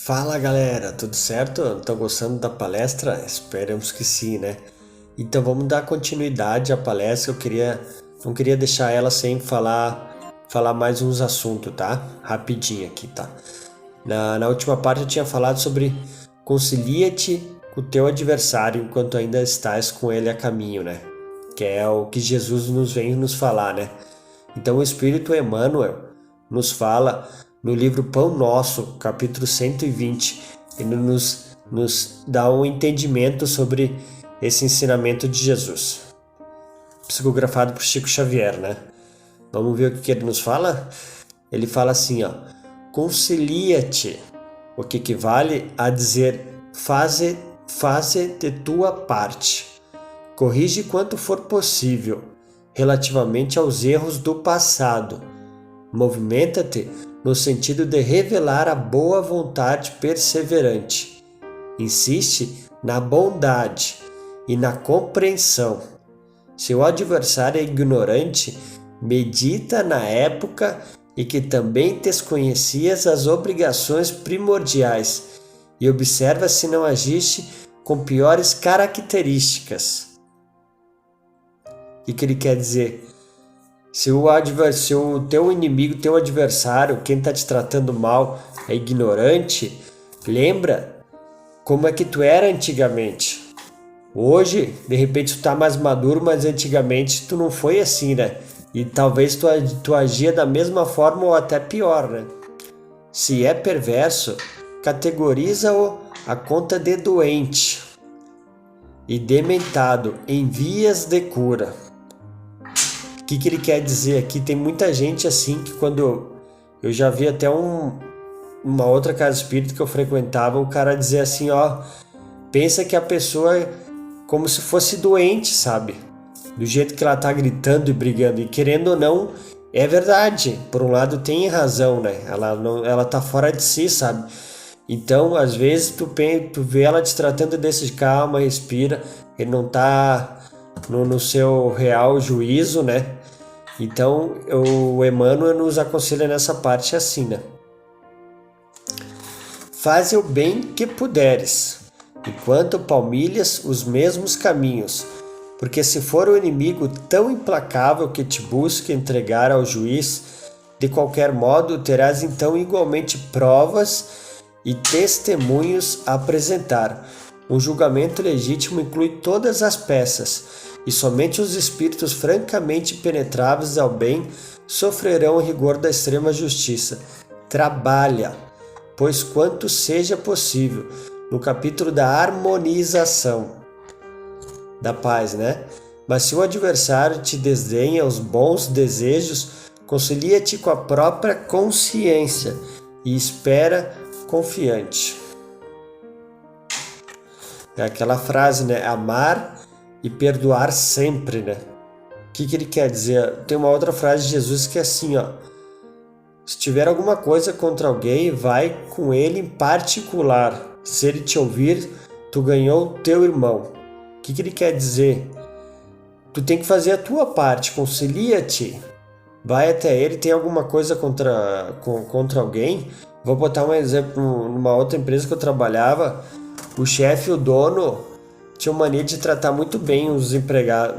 Fala galera, tudo certo? Estão gostando da palestra? Esperamos que sim, né? Então vamos dar continuidade à palestra. Não queria deixar ela sem falar mais uns assuntos, tá? Rapidinho aqui, tá? Na última parte eu tinha falado sobre concilia-te com o teu adversário enquanto ainda estás com ele a caminho, né? Que é o que Jesus vem nos falar, né? Então o Espírito Emmanuel nos fala no livro Pão Nosso, capítulo 120, ele nos dá um entendimento sobre esse ensinamento de Jesus, psicografado por Chico Xavier, né? Vamos ver o que ele nos fala? Ele fala assim, ó: concilia-te, o que equivale a dizer faze de tua parte. Corrige quanto for possível relativamente aos erros do passado. Movimenta-te no sentido de revelar a boa vontade perseverante. Insiste na bondade e na compreensão. Se o adversário é ignorante, medita na época em que também desconhecias as obrigações primordiais e observa se não agiste com piores características. O que ele quer dizer? Se o teu inimigo, teu adversário, quem está te tratando mal é ignorante, lembra como é que tu era antigamente. Hoje, de repente, tu tá mais maduro, mas antigamente tu não foi assim, né? E talvez tu agia da mesma forma ou até pior, né? Se é perverso, categoriza-o a conta de doente e dementado em vias de cura. O que ele quer dizer aqui? Tem muita gente assim que quando eu já vi até uma outra casa espírita que eu frequentava, o cara dizer assim, ó, pensa que a pessoa é como se fosse doente, sabe? Do jeito que ela tá gritando e brigando, e querendo ou não, é verdade. Por um lado tem razão, né? Ela tá fora de si, sabe? Então, às vezes tu vê ela te tratando desse calma, respira, ele não tá no seu real juízo, né? Então, o Emmanuel nos aconselha nessa parte assim, né? Faze o bem que puderes, enquanto palmilhas os mesmos caminhos, porque se for o inimigo tão implacável que te busca entregar ao juiz, de qualquer modo terás então igualmente provas e testemunhos a apresentar. Um julgamento legítimo inclui todas as peças, e somente os espíritos francamente penetráveis ao bem sofrerão o rigor da extrema justiça. Trabalha, pois quanto seja possível, no capítulo da harmonização da paz, né? Mas se o adversário te desdenha os bons desejos, concilia-te com a própria consciência e espera confiante. É aquela frase, né? Amar e perdoar sempre, né? O que ele quer dizer? Tem uma outra frase de Jesus que é assim, ó: se tiver alguma coisa contra alguém, vai com ele em particular. Se ele te ouvir, tu ganhou teu irmão. O que ele quer dizer? Tu tem que fazer a tua parte, concilia-te. Vai até ele, tem alguma coisa contra alguém. Vou botar um exemplo, numa outra empresa que eu trabalhava, o chefe e o dono tinham mania de tratar muito bem os empregados,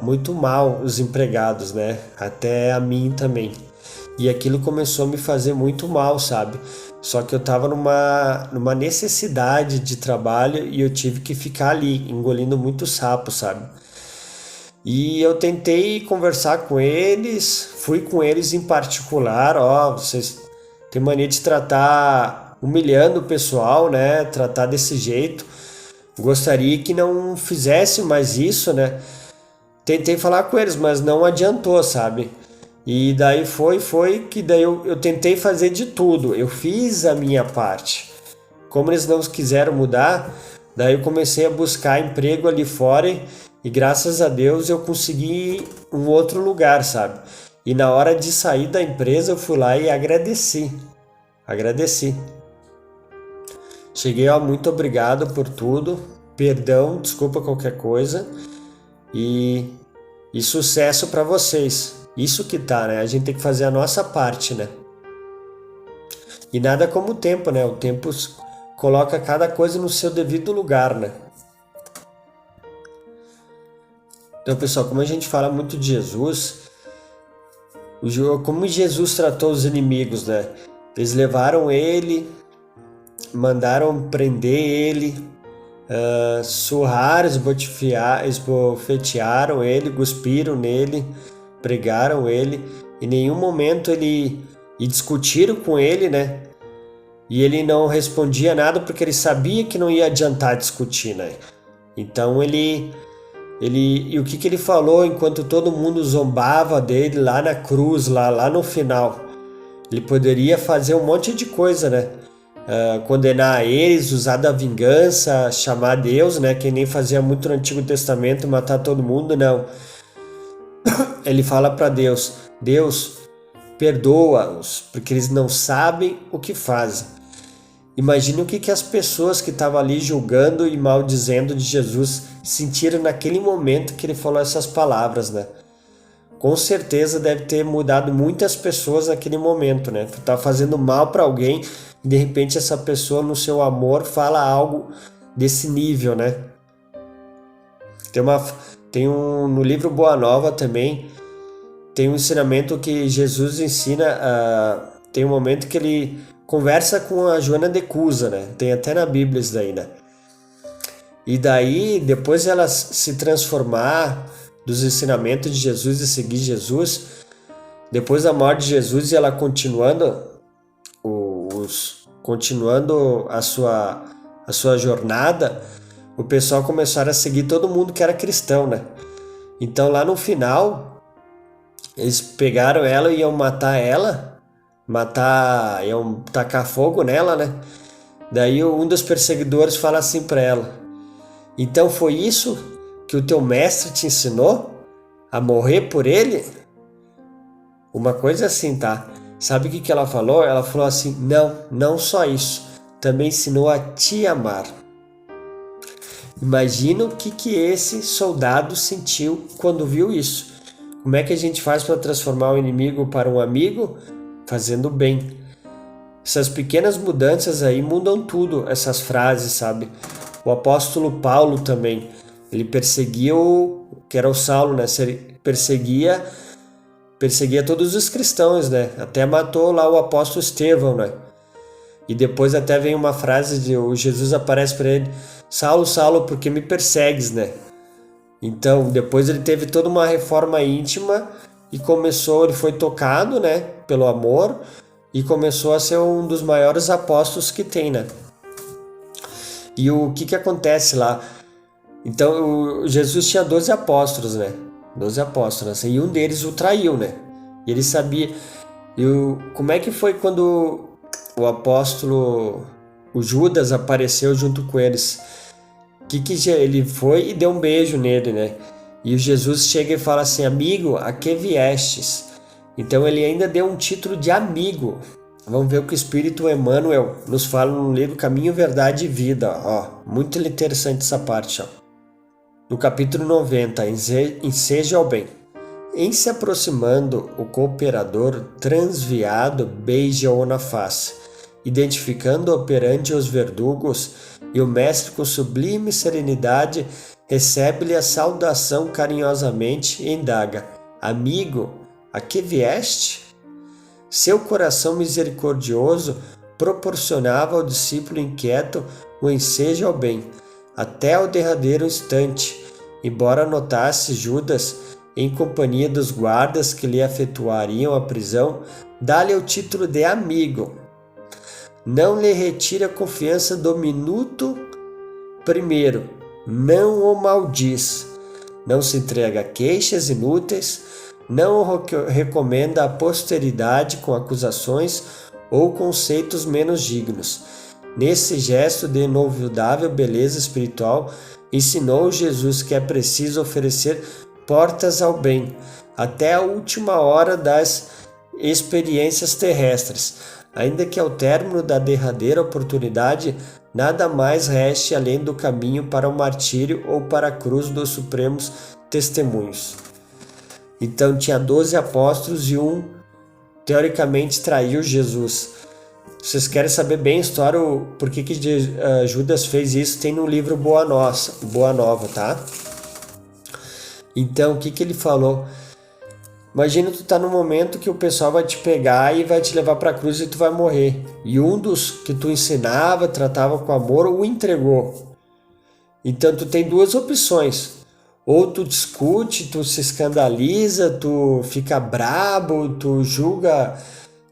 muito mal os empregados, né? Até a mim também. E aquilo começou a me fazer muito mal, sabe? Só que eu tava numa necessidade de trabalho e eu tive que ficar ali, engolindo muito sapo, sabe? E eu tentei conversar com eles, fui com eles em particular, ó, vocês têm mania de tratar humilhando o pessoal, né? Tratar desse jeito. Gostaria que não fizesse mais isso, né? Tentei falar com eles, mas não adiantou, sabe? E daí foi que daí eu tentei fazer de tudo. Eu fiz a minha parte. Como eles não quiseram mudar, daí eu comecei a buscar emprego ali fora e graças a Deus eu consegui um outro lugar, sabe? E na hora de sair da empresa eu fui lá e agradeci. Agradeci. Cheguei, ó, muito obrigado por tudo, perdão, desculpa qualquer coisa e sucesso para vocês. Isso que tá, né? A gente tem que fazer a nossa parte, né? E nada como o tempo, né? O tempo coloca cada coisa no seu devido lugar, né? Então, pessoal, como a gente fala muito de Jesus, como Jesus tratou os inimigos, né? Eles levaram ele, mandaram prender ele, surraram, esbofetearam ele, cuspiram nele, pregaram ele. Em nenhum momento e discutiram com ele, né? E ele não respondia nada porque ele sabia que não ia adiantar discutir, né? Então e o que ele falou enquanto todo mundo zombava dele lá na cruz, lá no final? Ele poderia fazer um monte de coisa, né? Condenar eles, usar da vingança, chamar Deus, né? Que nem fazia muito no Antigo Testamento, matar todo mundo, não. Ele fala para Deus: Deus, perdoa-os, porque eles não sabem o que fazem. Imagine o que as pessoas que estavam ali julgando e maldizendo de Jesus sentiram naquele momento que ele falou essas palavras, né? Com certeza deve ter mudado muitas pessoas naquele momento, né? Tu tá fazendo mal para alguém e de repente essa pessoa no seu amor fala algo desse nível, né? No livro Boa Nova também tem um ensinamento que Jesus ensina, tem um momento que ele conversa com a Joana de Cusa, né? Tem até na Bíblia isso daí, né? E daí, depois ela se transformar dos ensinamentos de Jesus e seguir Jesus, depois da morte de Jesus e ela continuando a sua jornada, o pessoal começaram a seguir todo mundo que era cristão, né? Então lá no final, eles pegaram ela e iam matar ela, iam tacar fogo nela, né? Daí um dos perseguidores fala assim para ela: então foi isso que o teu mestre te ensinou? A morrer por ele? Uma coisa assim, tá? Sabe o que ela falou? Ela falou assim: não só isso, também ensinou a te amar. Imagina o que esse soldado sentiu quando viu isso. Como é que a gente faz para transformar o inimigo para um amigo? Fazendo bem. Essas pequenas mudanças aí mudam tudo, essas frases, sabe? O apóstolo Paulo também, ele perseguia que era o Saulo, né? Perseguia todos os cristãos, né? Até matou lá o apóstolo Estevão, né? E depois até vem uma frase de o Jesus aparece para ele: Saulo, Saulo, por que me persegues, né? Então, depois ele teve toda uma reforma íntima e ele foi tocado, né, pelo amor e começou a ser um dos maiores apóstolos que tem, né? E o que acontece lá? Então, Jesus tinha 12 apóstolos, né? 12 apóstolos, e um deles o traiu, né? E ele sabia. Como é que foi quando o apóstolo, o Judas, apareceu junto com eles? Ele foi e deu um beijo nele, né? E o Jesus chega e fala assim: amigo, a que viestes? Então ele ainda deu um título de amigo. Vamos ver o que o Espírito Emmanuel nos fala no livro Caminho, Verdade e Vida. Ó, muito interessante essa parte, ó. No capítulo 90, enseja ao bem. Em se aproximando, o cooperador transviado beija-o na face, identificando-o perante os verdugos, e o mestre com sublime serenidade recebe-lhe a saudação carinhosamente e indaga: amigo, a que vieste? Seu coração misericordioso proporcionava ao discípulo inquieto o ensejo ao bem, até o derradeiro instante, embora notasse Judas, em companhia dos guardas que lhe efetuariam a prisão, dá-lhe o título de amigo. Não lhe retire a confiança do minuto primeiro, não o maldiz, não se entrega a queixas inúteis, não o recomenda à posteridade com acusações ou conceitos menos dignos. Nesse gesto de inolvidável beleza espiritual, ensinou Jesus que é preciso oferecer portas ao bem, até a última hora das experiências terrestres, ainda que ao término da derradeira oportunidade nada mais reste além do caminho para o martírio ou para a cruz dos supremos testemunhos. Então tinha 12 apóstolos e um teoricamente traiu Jesus. vocês querem saber bem a história, por que Judas fez isso, tem no livro Boa Nova, tá? Então, o que ele falou? Imagina tu tá no momento que o pessoal vai te pegar e vai te levar pra cruz e tu vai morrer. E um dos que tu ensinava, tratava com amor, o entregou. Então tu tem duas opções. Ou tu discute, tu se escandaliza, tu fica brabo, tu julga,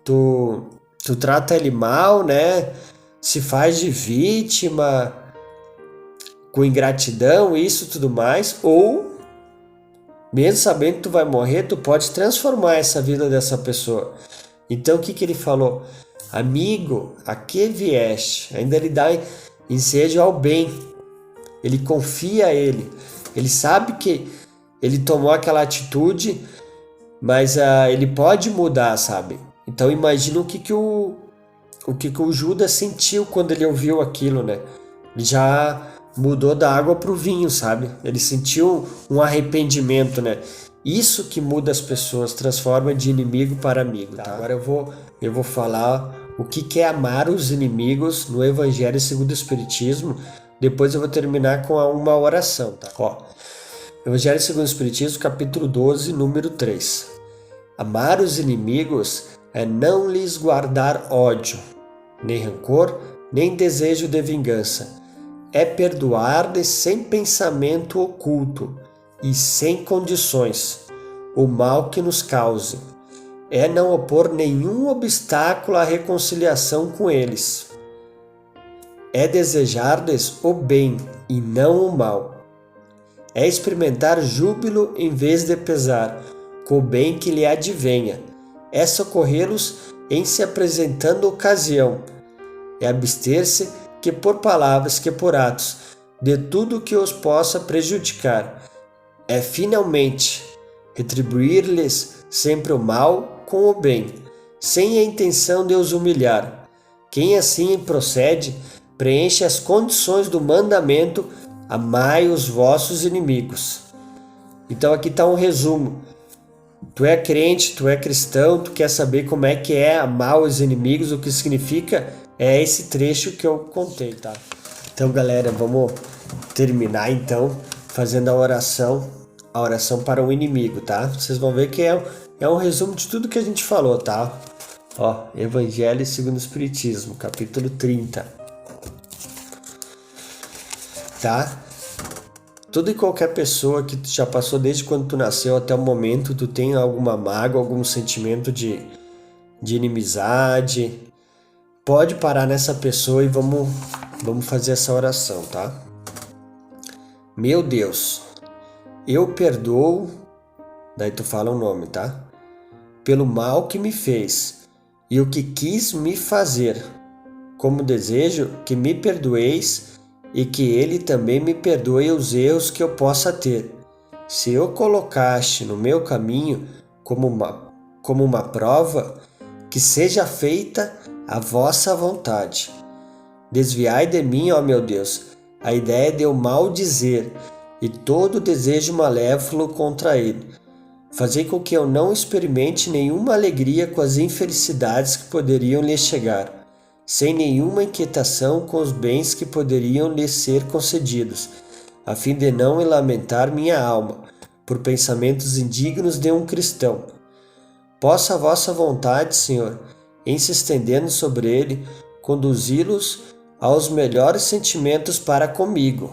tu trata ele mal, né? Se faz de vítima, com ingratidão, isso tudo mais. Ou mesmo sabendo que tu vai morrer, tu pode transformar essa vida dessa pessoa. Então o que ele falou? Amigo, a que vieste? Ainda ele dá ensejo ao bem. Ele confia a ele. Ele sabe que ele tomou aquela atitude, mas ele pode mudar, sabe? Então imagina o que o Judas sentiu quando ele ouviu aquilo, né? Ele já mudou da água para o vinho, sabe? Ele sentiu um arrependimento, né? Isso que muda as pessoas, transforma de inimigo para amigo, tá? Agora eu vou falar o que é amar os inimigos no Evangelho segundo o Espiritismo. Depois eu vou terminar com uma oração, tá? Ó, Evangelho segundo o Espiritismo, capítulo 12, número 3. Amar os inimigos é não lhes guardar ódio, nem rancor, nem desejo de vingança. É perdoar-lhes sem pensamento oculto e sem condições o mal que nos cause. É não opor nenhum obstáculo à reconciliação com eles. É desejar-lhes o bem e não o mal. É experimentar júbilo em vez de pesar, com o bem que lhe advenha. É socorrê-los em se apresentando ocasião. É abster-se, que por palavras, que por atos, de tudo que os possa prejudicar. É finalmente retribuir-lhes sempre o mal com o bem, sem a intenção de os humilhar. Quem assim procede, preenche as condições do mandamento: amai os vossos inimigos. Então aqui está um resumo. Tu é crente, tu é cristão, tu quer saber como é que é amar os inimigos, o que significa, é esse trecho que eu contei, tá? Então, galera, vamos terminar então fazendo a oração para o inimigo, tá? Vocês vão ver que é um resumo de tudo que a gente falou, tá? Ó, Evangelho segundo o Espiritismo, capítulo 30. Tá? Toda e qualquer pessoa que já passou desde quando tu nasceu até o momento, tu tem alguma mágoa, algum sentimento de inimizade, pode parar nessa pessoa e vamos fazer essa oração, tá? Meu Deus, eu perdoo, daí tu fala o nome, tá? Pelo mal que me fez e o que quis me fazer, como desejo que me perdoeis e que ele também me perdoe os erros que eu possa ter. Se eu colocaste no meu caminho como uma prova, que seja feita a vossa vontade. Desviai de mim, ó meu Deus, a ideia de eu maldizer e todo desejo malévolo contra ele. Fazei com que eu não experimente nenhuma alegria com as infelicidades que poderiam lhe chegar, sem nenhuma inquietação com os bens que poderiam lhe ser concedidos, a fim de não lamentar minha alma por pensamentos indignos de um cristão. Possa a vossa vontade, Senhor, em se estendendo sobre ele, conduzi-los aos melhores sentimentos para comigo.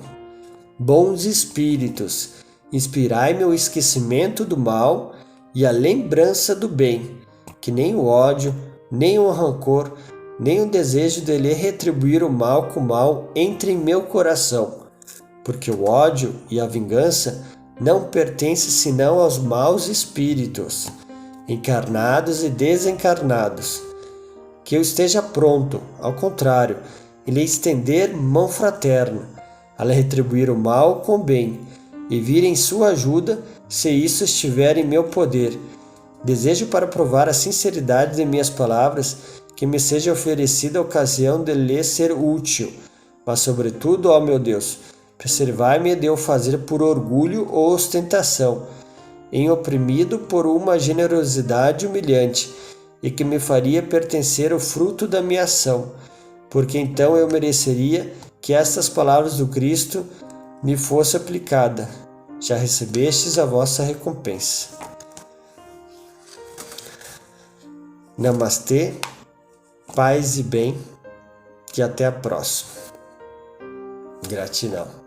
Bons espíritos, inspirai-me o esquecimento do mal e a lembrança do bem, que nem o ódio, nem o rancor, nem o desejo de lhe retribuir o mal com o mal entre em meu coração, porque o ódio e a vingança não pertencem senão aos maus espíritos, encarnados e desencarnados. Que eu esteja pronto, ao contrário, em lhe estender mão fraterna, a lhe retribuir o mal com o bem, e vir em sua ajuda, se isso estiver em meu poder. Desejo, para provar a sinceridade de minhas palavras, que me seja oferecida a ocasião de lhe ser útil, mas sobretudo, ó meu Deus, preservai-me de eu fazer por orgulho ou ostentação, em oprimido por uma generosidade humilhante, e que me faria pertencer ao fruto da minha ação, porque então eu mereceria que estas palavras do Cristo me fosse aplicada. Já recebestes a vossa recompensa. Namastê, paz e bem, e até a próxima. Gratidão.